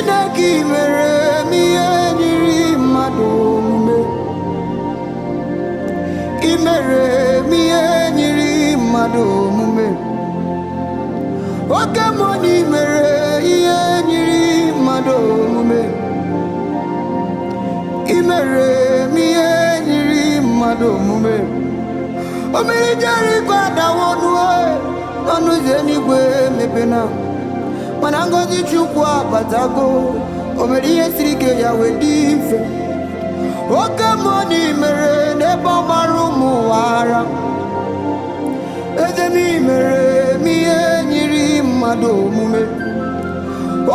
Chineke mere m ihe nyiri mmadụ omume. I mere m ihe nyiri mmadụ omume. Oke mmụọ na i mere ihe nyiri mmadụ omume. I mere m ihe nyiri mmadụ omume. Omiri Jeriko adawo n'ọnụ ụzọ eluigwe mepena. Mana ngọzi Chukwu abatago. O mere ihe siri ike ya wee dị mfe. Oke mmụọ na i mere n'ebe ọ gbara ụmụ ụwa ara. Eze m i mere m ihe nyiri mmadụ omume.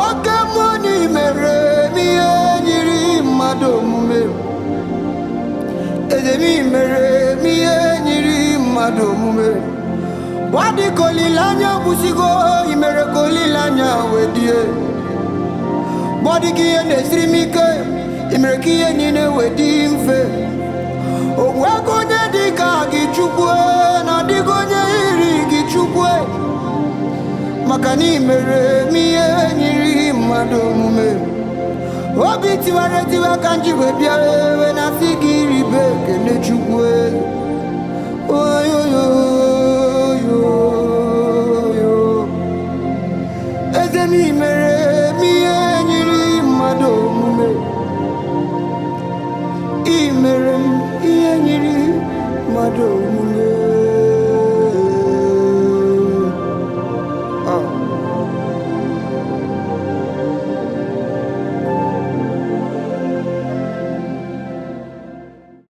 Oke mmụọ na i mere m ihe nyiri mmadụ omume. Eze m i mere m ihe nyiri mmadụ omume. Gbadị ka olileanya gwụsigo, i mere ka olileanya wee die. Gbadị ka ihe na-esiri m ike, i mere ka ihe niile wee dị mfe. O nweghị onye dị ka gị Chukwu, na ọ dịghị onye yiri gị Chukwu, maka na i mere m ihe nyiri mmadụ omume. Obi tiwara etiwa ka m ji wee bịa, na sị gị ribe ekele Chukwu.